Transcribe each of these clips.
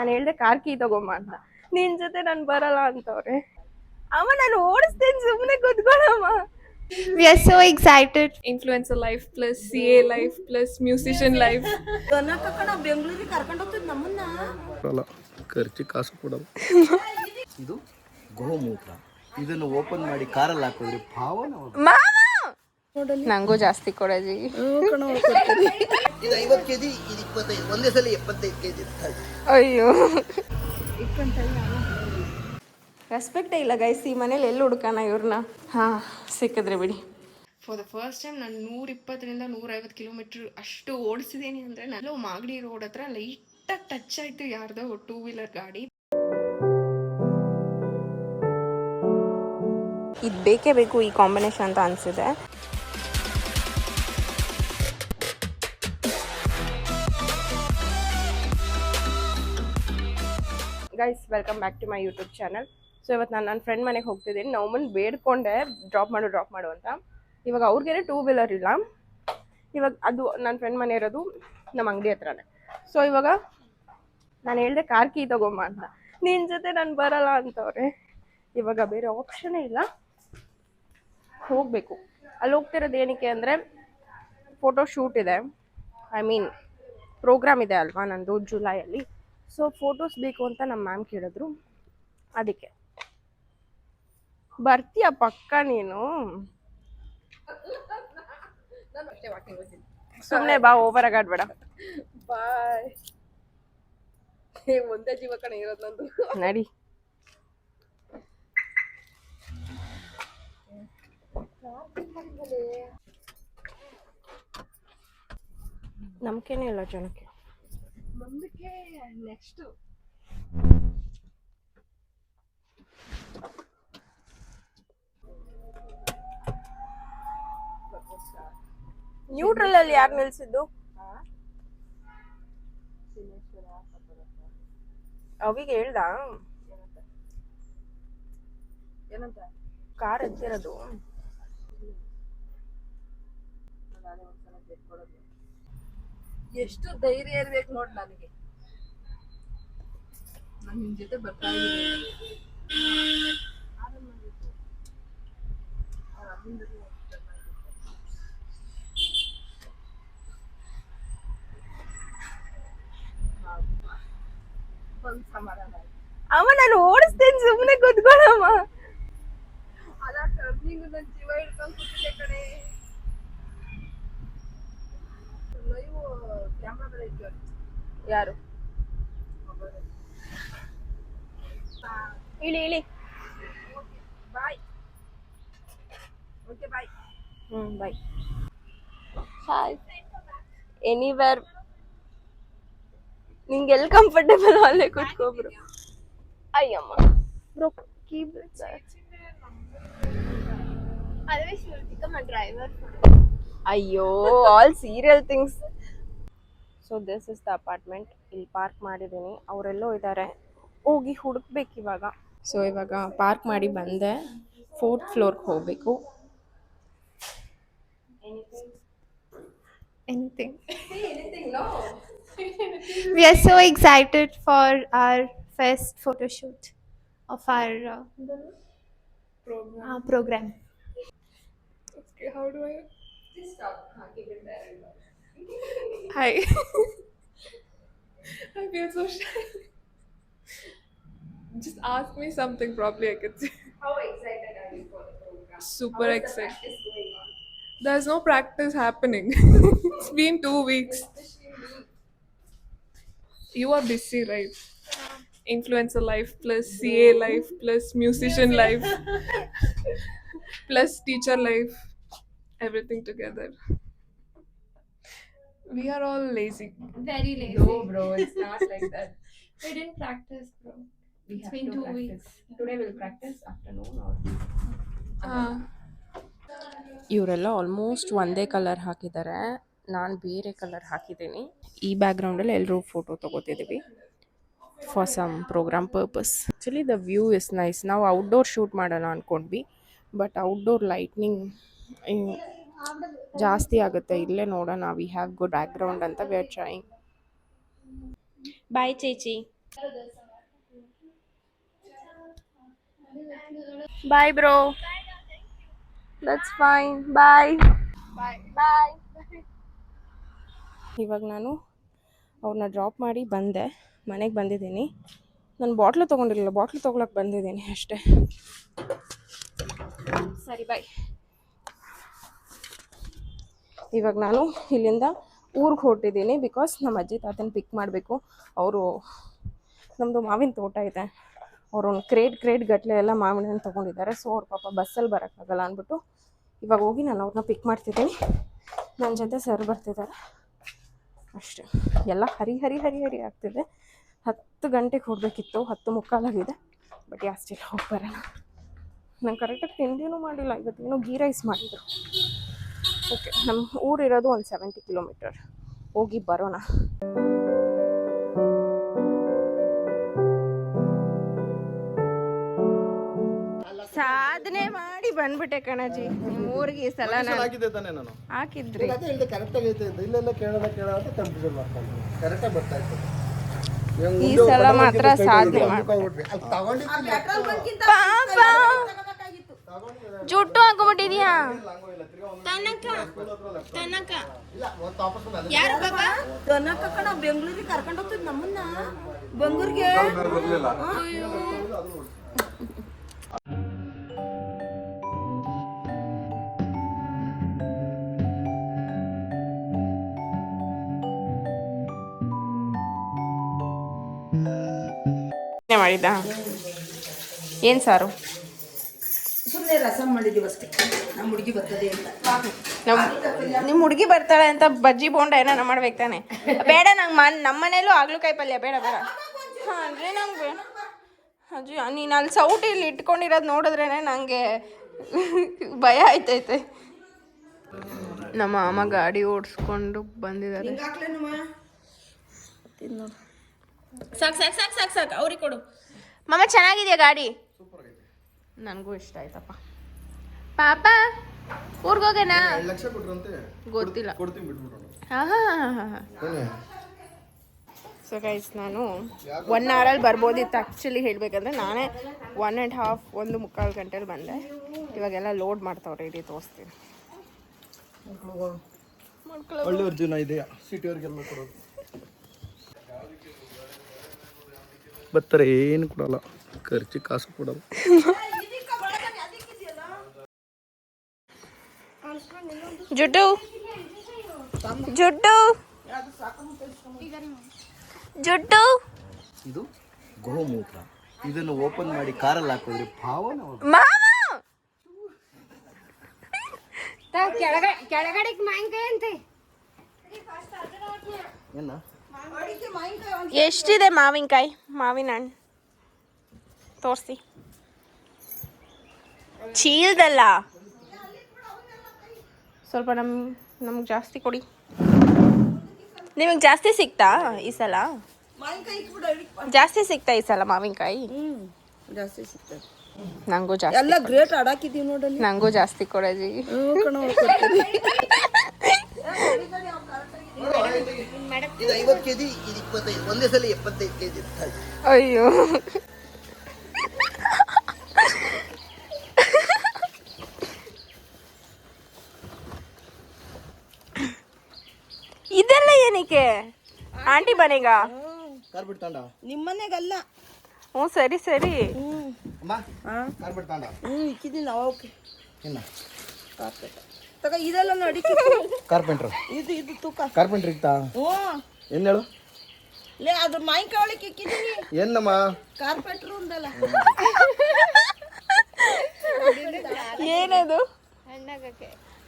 ನಾನು ಹೇಳ್ದೆ car key ತಗೊಂಬ ಅಂತ. ನಿನ್ ಜೊತೆ ನಾನು ಬರಲ್ಲ ಅಂತವ್ರೆ. ಅಮ್ಮ ನಾನು ಓಡಿಸ್ತೇನೆ, ಸುಮ್ಮನೆ ಕೂತ್ಕೊಳ್ಳಮ್ಮ. We are so excited. Influencer life plus CA life plus musician life. ಬೆಂಗಳೂರಿಗೆ ಕರ್ಕೊಂಡು ಹೋಗ್ತದೆ ನಮ್ಮನ್ನ. ಖರ್ಚು ಕಾಸು ಕೊಡಲ್ಲ. ಇದು ಗೋಮೂತ್ರ. ಇದನ್ನು ಓಪನ್ ಮಾಡಿ ಕಾರಲ್ಲಿ ಹಾಕಿದ್ರೆ ಭಾವನ ನಂಗೂ ಜಾಸ್ತಿ ಕೊಡಜಿ. ಇದು 50 kg, ಇದು 25, ಒಂದೇ ಸಲ 75 kg. ಅಯ್ಯೋ, ರೆಸ್ಪೆಕ್ಟೇ ಇಲ್ಲ ಗೈಸ್ ಈ ಮನೇಲಿ. ಎಲ್ಲಿ ಹುಡ್ಕಾನ ಇವ್ರನ್ನ? ಹಾಂ, ಸಿಕ್ಕಿದ್ರೆ ಬಿಡಿ. ಫಾರ್ ದ ಫಸ್ಟ್ ಟೈಮ್ ನಾನು 120ರಿಂದ 150 ಕಿಲೋಮೀಟರ್ ಅಷ್ಟು ಓಡಿಸಿದ್ದೀನಿ. ಅಂದರೆ ನಾನು ಮಾಗಡಿ ರೋಡ್ ಹತ್ರ ಲೈಟಾಗಿ ಟಚ್ ಆಯಿತು ಯಾರ್ದೋ 2 ವೀಲರ್ ಗಾಡಿ. ಇದು ಬೇಕೇ ಬೇಕು ಈ ಕಾಂಬಿನೇಷನ್ ಅಂತ ಅನಿಸಿದೆ. Guys, welcome back to my YouTube channel. So ಇವತ್ತು ನಾನು ನನ್ನ ಫ್ರೆಂಡ್ ಮನೆಗೆ ಹೋಗ್ತಿದ್ದೀನಿ. ನಮ್ಮನ್ನು ಬೇಡ್ಕೊಂಡೆ ಡ್ರಾಪ್ ಮಾಡು ಅಂತ. ಇವಾಗ ಅವ್ರಿಗೇನೆ 2 ವೀಲರ್ ಇಲ್ಲ. ಇವಾಗ ಅದು ನನ್ನ ಫ್ರೆಂಡ್ ಮನೆ ಇರೋದು ನಮ್ಮ ಅಂಗಡಿ ಹತ್ರನೇ. ಸೊ ಇವಾಗ ನಾನು ಹೇಳ್ದೆ ಕಾರ್ ಕೀ ತಗೊಂಬ ಅಂತ. ನಿನ್ನ ಜೊತೆ ನಾನು ಬರಲ್ಲ ಅಂತವ್ರೆ. ಇವಾಗ ಬೇರೆ ಆಪ್ಷನೇ ಇಲ್ಲ, ಹೋಗಬೇಕು. ಅಲ್ಲಿ ಹೋಗ್ತಿರೋದು ಏನಕ್ಕೆ ಅಂದರೆ ಫೋಟೋ ಶೂಟ್ ಇದೆ. ಐ ಮೀನ್ ಪ್ರೋಗ್ರಾಮ್ ಇದೆ ಅಲ್ವಾ ನಂದು ಜುಲೈಯಲ್ಲಿ. ಸೊ ಫೋಟೋಸ್ ಬೇಕು ಅಂತ ನಮ್ಮ ಮ್ಯಾಮ್ ಕೇಳಿದ್ರು. ಅದಕ್ಕೆ ಬರ್ತೀಯ ಪಕ್ಕ ನೀನು? ಸುಮ್ಮನೆ ಬಾ, ಓವರ್ ಆಗಾಡ್ಬೇಡ. ಬಾಯ್. ಒಂದೇ ಜೀವ ಕಣ ಇರೋದು ನಂದು. ನಡಿ. ನಂಬಿಕೆನೇ ಇಲ್ಲ ಜನಕ್ಕೆ. ನಂಬಿಕೆ ನೆಕ್ಸ್ಟ್. ನ್ಯೂಟ್ರಲ್ ಅಲ್ಲಿ ಯಾರು ನಿಲ್ಸಿದ್ದು? ಅವಿಗೆ ಹೇಳ್ದ ಏನಂತ ಕಾರ್ ಎತ್ತಿರೋದು. ಎಷ್ಟು ಧೈರ್ಯ ಇರ್ಬೇಕು ನೋಡ್ ನನಗೆ. ನಾನು ನಿನ್ ಜೊತೆ ಬರ್ತಾ ಇದ್ದೀನಿ. ಅಮ್ಮ ನಾನು ಓಡಿಸ್ತೇನೆ, ಸುಮ್ಮನೆ ಕೂತ್ಕೊಳ್ಳಮ್ಮ. ಅಲ್ಲ ಟರ್ನಿಂಗ್ ನನ್ನ ಜೀವ ಹಿಡ್ಕೊಂಡು ಕೂತಿದ್ದೆ ಕಣೆ. ಲೈವ್ ಕ್ಯಾಮ್ರಾ ಇತ್ತು. ಯಾರು? ಇಳಿ ಇಳಿ. Bye. Okay bye. Bye. Hi. Anywhere ನಿಂಗೆ ಎಲ್ಲಿ ಕಂಫರ್ಟೇಬಲ್ ಅಲ್ಲೇ ಕೂತ್ಕೊಬ್ರು. ಅಯ್ಯಮ್ಮ bro, keep it. Otherwise you will become a driver. ಅಯ್ಯೋ, all serial things. So this is the apartment. ಇಲ್ಲಿ ಪಾರ್ಕ್ ಮಾಡಿದ್ದೀನಿ. ಅವರೆಲ್ಲೋ ಇದ್ದಾರೆ, ಹೋಗಿ ಹುಡುಕ್ಬೇಕು ಇವಾಗ. ಸೊ ಇವಾಗ ಪಾರ್ಕ್ ಮಾಡಿ ಬಂದೆ. 4th ಫ್ಲೋರ್ಗೆ ಹೋಗಬೇಕು. Anything. No. We are so excited for our first photo shoot of our program. Okay, how do I just stop? Keep it there. Hi. I feel so shy. Just ask me something properly, I can say. How excited are you for the program? Super How is the excited. practice going on? There's no practice happening. It's been 2 weeks. You are busy, right? Influencer life plus CA life plus musician life plus teacher life, everything together. We are all lazy. Very lazy. No, bro, it's not like that. We didn't practice, bro. It's been to 2 practice. weeks. Today we'll practice afternoon or ಇವರೆಲ್ಲ almost ಒಂದೇ colour ಹಾಕಿದ್ದಾರೆ. ನಾನು ಬೇರೆ colour ಹಾಕಿದ್ದೀನಿ. ಈ ಬ್ಯಾಕ್ಗ್ರೌಂಡಲ್ಲಿ ಎಲ್ಲರೂ photo ತೊಗೋತಿದ್ದೀವಿ for some program purpose. Actually the view is nice. ನಾವು ಔಟ್ಡೋರ್ ಶೂಟ್ ಮಾಡೋಣ ಅಂದ್ಕೊಂಡ್ವಿ, ಬಟ್ ಔಟ್ಡೋರ್ ಲೈಟ್ನಿಂಗ್ ಜಾಸ್ತಿ ಆಗುತ್ತೆ. ಇಲ್ಲೇ ನೋಡೋಣ, ವಿ ಹ್ಯಾವ್ ಗುಡ್ ಬ್ಯಾಕ್ಗ್ರೌಂಡ್ ಅಂತ ವಿ ಆರ್ ಟ್ರೈಯಿಂಗ್. ಬಾಯ್ ಚೇಚಿ. Bye bro. That's fine. Bye bye. ಇವಾಗ ನಾನು ಅವ್ರನ್ನ ಡ್ರಾಪ್ ಮಾಡಿ ಬಂದೆ, ಮನೆಗೆ ಬಂದಿದ್ದೀನಿ. ನಾನು ಬಾಟ್ಲು ತೊಗೊಂಡಿರಲಿಲ್ಲ, ಬಾಟ್ಲು ತೊಗೊಳಕ್ಕೆ ಬಂದಿದ್ದೀನಿ ಅಷ್ಟೇ. ಸರಿ ಬಾಯ್. ಇವಾಗ ನಾನು ಇಲ್ಲಿಂದ ಊರಿಗೆ ಹೊರಟಿದ್ದೀನಿ, ಬಿಕಾಸ್ ನಮ್ಮ ಅಜ್ಜಿ ತಾತನ ಪಿಕ್ ಮಾಡಬೇಕು. ಅವರು ನಮ್ಮದು ಮಾವಿನ ತೋಟ ಇದೆ, ಅವರು ಒಂದು ಕ್ರೇಟ್ ಗಟ್ಟಲೆ ಎಲ್ಲ ಮಾವಿನ ಹಣ್ಣು ತೊಗೊಂಡಿದ್ದಾರೆ. ಸೊ ಅವ್ರ ಪಾಪ ಬಸ್ಸಲ್ಲಿ ಬರೋಕ್ಕಾಗಲ್ಲ ಅಂದ್ಬಿಟ್ಟು ಇವಾಗ ಹೋಗಿ ನಾನು ಅವ್ರನ್ನ ಪಿಕ್ ಮಾಡ್ತಿದ್ದೀನಿ. ನನ್ನ ಜೊತೆ ಸರ್ ಬರ್ತಿದ್ದಾರೆ ಅಷ್ಟೇ. ಎಲ್ಲ ಹರಿ ಆಗ್ತಿದೆ. 10 ಗಂಟೆಗೆ ಹೋಗಬೇಕಿತ್ತು, 10:45 ಬಟ್ ಯಾಸ್ಟಿಲ್ಲ ಹೋಗಿ ಬರೋಣ. ನಾನು ಕರೆಕ್ಟಾಗಿ ತಿಂಡಿನೂ ಮಾಡಿಲ್ಲ ಇವತ್ತೇನೋ ಗೀ ರೈಸ್ ಮಾಡಿದರು. ಓಕೆ, ನಮ್ಮ ಊರಿರೋದು ಒಂದು 70 ಕಿಲೋಮೀಟರ್, ಹೋಗಿ ಬರೋಣ. ಸಾಧನೆ ಮಾಡಿ ಬಂದ್ಬಿಟ್ಟೆ ಕಣಜಿ ನಿಮ್ಮ ಊರಿಗೆ. ಈ ಸಲ ನಾನು ಹಾಕಿದ್ರಿ ಈ ಸಲ ಮಾತ್ರ ಸಾಧನೆ ಜುಟ್ಟು ಹಾಕೊಂಡ್ಬಿಟ್ಟಿದ್ಯಾ ಬೆಂಗಳೂರಿಗೆ ಕರ್ಕೊಂಡು ಹೋಗ್ತದ ನಮ್ಮನ್ನ, ಬೆಂಗಳೂರಿಗೆ. ಮಾಡಿದ್ದ ಏನ್ ಸಾರು? ಸುಮ್ಮನೆ ರಸಂ ಮಾಡಿದೀವಿ ಅಷ್ಟೇ. ನಮ್ಮ ಹುಡುಗಿ ಬರ್ತದೆ ಅಂತ. ನಿಮ್ಮ ಹುಡುಗಿ ಬರ್ತಾಳೆ ಅಂತ ಬಜ್ಜಿ ಬೋಂಡ ಏನಾರ ಮಾಡ್ಬೇಕು ತಾನೆ? ಬೇಡ, ನಂಗೆ ನಮ್ಮ ಮನೇಲೂ ಆಗ್ಲಕಾಯಿ ಪಲ್ಯ ಬೇಡ. ಹಾಂ ಅಂದರೆ ನಂಗೆ ಅಜ್ಜಿ ನೀನು ಅಲ್ಲಿ ಸೌಟ್ ಇಲ್ಲಿ ಇಟ್ಕೊಂಡಿರೋದು ನೋಡಿದ್ರೇ ನನಗೆ ಭಯ ಆಯ್ತೈತೆ. ನಮ್ಮ ಅಮ್ಮ ಗಾಡಿ ಓಡಿಸ್ಕೊಂಡು ಬಂದಿದ್ದಾರೆ. ಸಾಕು ಅವ್ರಿಗೆ ಕೊಡು. ಮಮ್ಮ ಚೆನ್ನಾಗಿದೆಯಾ ಗಾಡಿ? ನನಗೂ ಇಷ್ಟ ಆಯ್ತಪ್ಪ. ಪಾಪ ಊರ್ಗೋಗೇನಾ? ಗೊತ್ತಿಲ್ಲ. ಸೊ ಗೈಸ್, ನಾನು 1 ಅವರಲ್ಲಿ ಬರ್ಬೋದಿತ್ತು ಆ್ಯಕ್ಚುಲಿ ಹೇಳ್ಬೇಕಂದ್ರೆ. ನಾನೇ 1.5 1.25 ಗಂಟೆಲಿ ಬಂದೆ. ಇವಾಗೆಲ್ಲ ಲೋಡ್ ಮಾಡ್ತಾವ್ರೆ, ಇಡೀ ತೋರಿಸ್ತೀನಿ. ಒಳ್ಳೆ ಅರ್ಜುನ ಇದೆಯಾ ಸಿಟಿಯವ್ರಿಗೆಲ್ಲ ಕೊಡೋದು. ಬರ್ತಾರೆ, ಏನು ಕೊಡಲ್ಲ, ಖರ್ಚು ಕಾಸು ಕೊಡಲ್ಲ. ಜುಟ್ಟು ಜುಟ್ಟು ಜುಟ್ಟು ಇದು ಗೋಮೂತ್ರ. ಇದನ್ನು ಓಪನ್ ಮಾಡಿ ಕಾರಲ್ಲಿ ಹಾಕಿದ್ರೆ ಭಾವನ ಕೆಳಗಡೆಗೆ ಮಾವಿನಕಾಯಿ ಅಂತೆ. ಏನ ಎಷ್ಟಿದೆ ಮಾವಿನಕಾಯಿ? ಮಾವಿನ ಹಣ್ಣು ತೋರಿಸಿ. ಚೀಲ್ದಲ್ಲ, ಸ್ವಲ್ಪ ನಮ್ಗೆ ಜಾಸ್ತಿ ಕೊಡಿ. ನಿಮಗೆ ಜಾಸ್ತಿ ಸಿಕ್ತಾ ಈ ಸಲ? ಜಾಸ್ತಿ ಸಿಕ್ತಾ ಈ ಸಲ ಮಾವಿನಕಾಯಿ? ಜಾಸ್ತಿ ಸಿಗ್ತದೆ. ನಂಗೂ ಜಾಸ್ತಿ ಎಲ್ಲ ಗ್ರೇಟ್ ಆಡಾಕಿದೀವಿ ನೋಡಲ್ಲಿ. ನಂಗೂ ಜಾಸ್ತಿ ಕೊಡೋಜಿ. 50 kg, ಇದು 25. ಒಂದೇ ಸಲ 75 kg. ಅಯ್ಯೋ, ಇದೆಲ್ಲ ಏನಕ್ಕೆ ಆಂಟಿ ಮನೆಗ? ಕಾರ್ ಬಿಡ್ತಾಂಡ ನಿಮ್ಮನೆಗಲ್ಲ. ಹ್ಞೂ ಸರಿ ಅಮ್ಮ, ಕಾರ್ ಬಿಡ್ತಾಂಡ ಇಕ್ಕಿದೀನಿ ನಾವು. ಏನ ಕಾರ್ಪೆಟ್ ತಗ, ಇದೆಲ್ಲ ನಡಿಕೆ. ಕಾರ್ಪೆಂಟ್ರು ಇದು ತೂಕ. ಕಾರ್ಪೆಂಟ್ರ್ ಇಕ್ತಾ? ಏನು ಹೇಳು? ಲೇ, ಅದು ಮಾವಿನಕಾಯಿ ಒಳಗೆ ಇಕ್ಕಿದೀನಿ. ಏನಮ್ಮ ಕಾರ್ಪೆಟ್ರು ಅಂದಲ್ಲ. ಏನದು?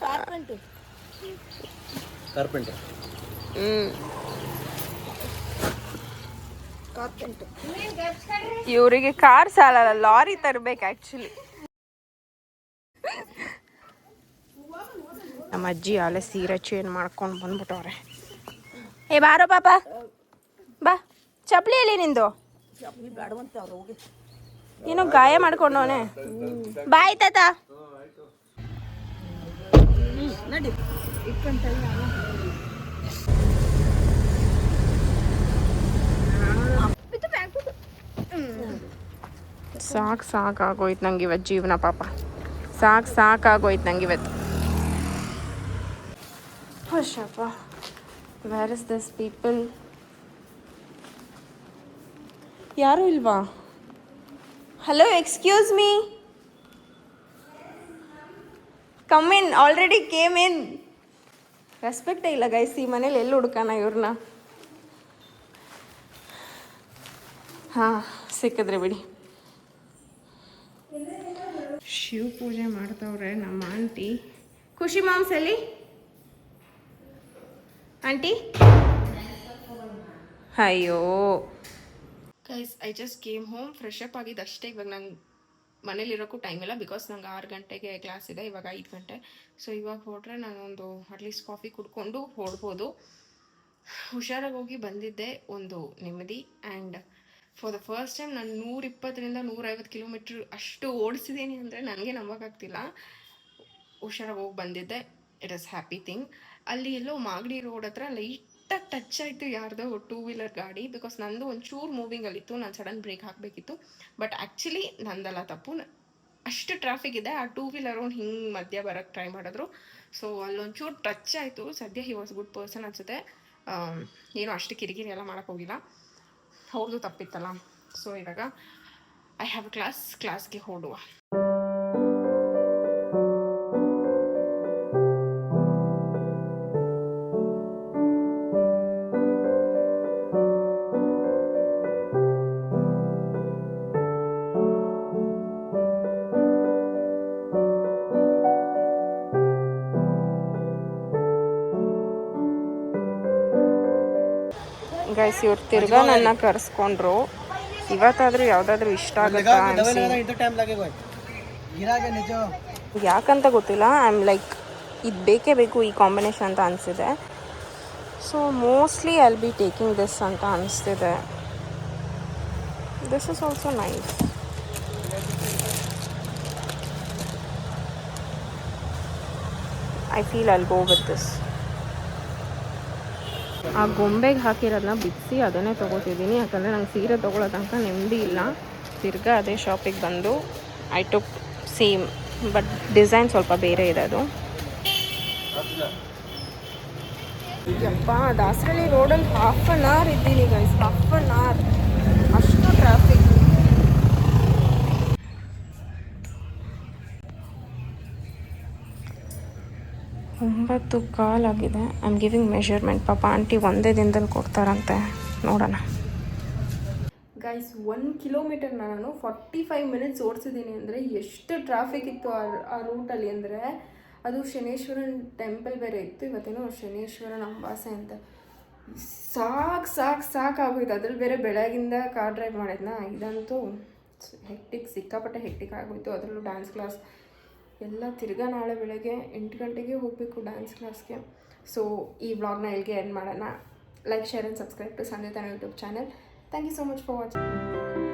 ಕಾರ್ಪೆಂಟ್ರು. ಕಾರ್ಪೆಂಟ್ರ್. ಕಾರ್ಪೆಂಟ್ರು. ಇವರಿಗೆ ಕಾರ್ ಸಾಲಲ್ಲ, ಲಾರಿ ತರಬೇಕು ಆ್ಯಕ್ಚುಲಿ. ನಮ್ಮ ಅಜ್ಜಿ ಅಲ್ಲೇ ಸೀರೆ ಚೇಂಜ್ ಮಾಡ್ಕೊಂಡು ಬಂದ್ಬಿಟ್ಟವ್ರೆ. ಏ ಬಾರೋ ಪಾಪ, ಬಾ. ಚಪ್ಪಲಿ ಎಲ್ಲಿ ನಿಂದು? ಏನೋ ಗಾಯ ಮಾಡ್ಕೊಂಡವನೆ. ಬಾಯ್ ತಾತ. ನಡಿ. ಸಾಕಾಗೋಯ್ತು ನಂಗೆ ಇವತ್ತು ಜೀವನ ಪಾಪ. ಸಾಕಾಗೋಯ್ತು ನಂಗೆ ಇವತ್ತು. ಹುಷಪ್ಪ, ವೇರ್ ಇಸ್ ದಿಸ್ ಪೀಪಲ್? ಯಾರೂ ಇಲ್ವಾ? Hello, excuse me, come in, already came in. ರೆಸ್ಪೆಕ್ಟೇ ಇಲ್ಲ ಗೈಸ್ ಈ ಮನೇಲಿ. ಎಲ್ಲಿ ಹುಡ್ಕೋಣ ಇವ್ರನ್ನ? ಹಾಂ, ಸಿಕ್ಕಿದ್ರೆ ಬಿಡಿ. ಶಿವ ಪೂಜೆ ಮಾಡ್ತವ್ರೆ ನಮ್ಮ ಆಂಟಿ. ಖುಷಿ ಮಾಮ್ಸ್ ಎಲ್ಲಿ ಆಂಟಿ? ಅಯ್ಯೋ guys, I just came home, fresh up ಆಗಿದ್ದು ಅಷ್ಟೇ. ಇವಾಗ ನಂಗೆ ಮನೇಲಿರೋಕ್ಕೂ ಟೈಮ್ ಇಲ್ಲ, ಬಿಕಾಸ್ ನಂಗೆ 6 ಗಂಟೆಗೆ ಕ್ಲಾಸ್ ಇದೆ, ಇವಾಗ 5 ಗಂಟೆ. ಸೊ ಇವಾಗ ಹೊರಟ್ರೆ ನಾನೊಂದು ಅಟ್ಲೀಸ್ಟ್ ಕಾಫಿ ಕುಡ್ಕೊಂಡು ಹೊಡ್ಬೋದು. ಹುಷಾರಾಗಿ ಹೋಗಿ ಬಂದಿದ್ದೆ, ಒಂದು ನೆಮ್ಮದಿ. And for the first time ನಾನು 120ರಿಂದ 150 ಕಿಲೋಮೀಟ್ರ್ ಅಷ್ಟು ಓಡಿಸಿದ್ದೀನಿ ಅಂದರೆ ನನಗೆ ನಂಬೋಕ್ಕಾಗ್ತಿಲ್ಲ. ಹುಷಾರಾಗಿ ಹೋಗಿ ಬಂದಿದ್ದೆ, ಇಟ್ ಇಸ್ ಹ್ಯಾಪಿ ಥಿಂಗ್. ಅಲ್ಲಿ ಎಲ್ಲೋ ಮಾಗಡಿ ರೋಡ್ ಹತ್ರ ಲೈಟಾಗಿ ಟಚ್ ಆಯಿತು ಯಾರ್ದೋ 2 ವೀಲರ್ ಗಾಡಿ, ಬಿಕಾಸ್ ನಂದು ಒಂಚೂರು ಮೂವಿಂಗಲ್ಲಿತ್ತು, ನಾನು ಸಡನ್ ಬ್ರೇಕ್ ಹಾಕಬೇಕಿತ್ತು. ಬಟ್ ಆ್ಯಕ್ಚುಲಿ ನಂದಲ್ಲ ತಪ್ಪು, ಅಷ್ಟು ಟ್ರಾಫಿಕ್ ಇದೆ. ಆ 2 ವೀಲರ್ ಅವ್ನು ಹಿಂಗೆ ಮಧ್ಯ ಬರೋಕ್ಕೆ ಟ್ರೈ ಮಾಡಿದ್ರು. ಸೊ ಅಲ್ಲೊಂಚೂರು ಟಚ್ ಆಯಿತು. ಸದ್ಯ ಹಿ ವಾಸ್ ಗುಡ್ ಪರ್ಸನ್ ಅನಿಸುತ್ತೆ. ಏನೋ ಅಷ್ಟು ಕಿರಿಕಿರಿ ಎಲ್ಲ ಮಾಡೋಕ್ಕೋಗಿಲ್ಲ, ಅವ್ರದ್ದು ತಪ್ಪಿತ್ತಲ್ಲ. ಸೊ ಇವಾಗ ಐ ಹ್ಯಾವ್ ಕ್ಲಾಸ್ಗೆ ಹೊರಡುವ. ಗೈಸ್, ಇವ್ರು ತಿರ್ಗಾ ನನ್ನ ಕರೆಸ್ಕೊಂಡ್ರು. ಇವತ್ತಾದರೂ ಯಾವುದಾದ್ರೂ ಇಷ್ಟ ಆಗುತ್ತಾ ಅನಿಸಿ, ಯಾಕಂತ ಗೊತ್ತಿಲ್ಲ. ಐ ಆಮ್ ಲೈಕ್, ಇದು ಬೇಕೇ ಬೇಕು ಈ ಕಾಂಬಿನೇಷನ್ ಅಂತ ಅನಿಸಿದೆ. So mostly I will be taking this ಅಂತ ಅನಿಸ್ತಿದೆ. This is also nice. I feel I will go with this. ಆ ಗೊಂಬೆಗೆ ಹಾಕಿರೋದನ್ನ ಬಿಡಿಸಿ ಅದನ್ನೇ ತೊಗೋತಿದ್ದೀನಿ, ಯಾಕಂದರೆ ನಂಗೆ ಸೀರೆ ತೊಗೊಳ್ಳೋ ತನಕ ನೆಮ್ಮದಿ ಇಲ್ಲ. ತಿರ್ಗಾ ಅದೇ ಶಾಪಿಗೆ ಬಂದು I took same, but design ಸ್ವಲ್ಪ ಬೇರೆ ಇದೆ ಅದು. ಯಪ್ಪ, ದಾಸರಳ್ಳಿ ರೋಡಲ್ಲಿ ಹಾಫ್ ಆನ್ ಅವರ್ ಇದ್ದೀನಿ ಗೈಸ್, ಹಾಫ್ ಆನ್ ಅವರ್, ಅಷ್ಟು ಟ್ರಾಫಿಕ್. 9:15 ಆಗಿದೆ. I am giving measurement. ಪಾಪ ಆಂಟಿ ಒಂದೇ ದಿನದಲ್ಲಿ ಕೊಡ್ತಾರಂತೆ, ನೋಡೋಣ. ಗೈಸ್, 1 ಕಿಲೋಮೀಟರ್ ನಾನು 45 ಮಿನಿಟ್ಸ್ ಓಡಿಸಿದ್ದೀನಿ. ಅಂದರೆ ಎಷ್ಟು ಟ್ರಾಫಿಕ್ ಇತ್ತು ಆ ರೂಟಲ್ಲಿ ಅಂದರೆ. ಅದು ಶನೇಶ್ವರನ್ ಟೆಂಪಲ್ ಬೇರೆ ಇತ್ತು, ಇವತ್ತೇನೋ ಶನೇಶ್ವರನ ಅಂಬಾಸೆ ಅಂತ. ಸಾಕಾಗೋಯ್ತು. ಅದ್ರಲ್ಲಿ ಬೇರೆ ಬೆಳಗಿಂದ ಕಾರ್ ಡ್ರೈವ್ ಮಾಡಿದ್ನ, ಇದಂತೂ ಸಿಕ್ಕಾಪಟ್ಟೆ ಹೆಕ್ಟಿಕ್ ಆಗೋಯ್ತು. ಅದರಲ್ಲೂ ಡ್ಯಾನ್ಸ್ ಕ್ಲಾಸ್ ಎಲ್ಲ. ತಿರ್ಗಾ ನಾಳೆ ಬೆಳಗ್ಗೆ 8 ಗಂಟೆಗೆ ಹೋಗಬೇಕು ಡ್ಯಾನ್ಸ್ ಕ್ಲಾಸ್ಗೆ. ಸೊ ಈ ವ್ಲಾಗ್ನ ಇಲ್ಲಿಗೆ ಎಂಡ್ ಮಾಡೋಣ. Like, share and subscribe to Sandhya Thanu YouTube channel. Thank you so much for watching.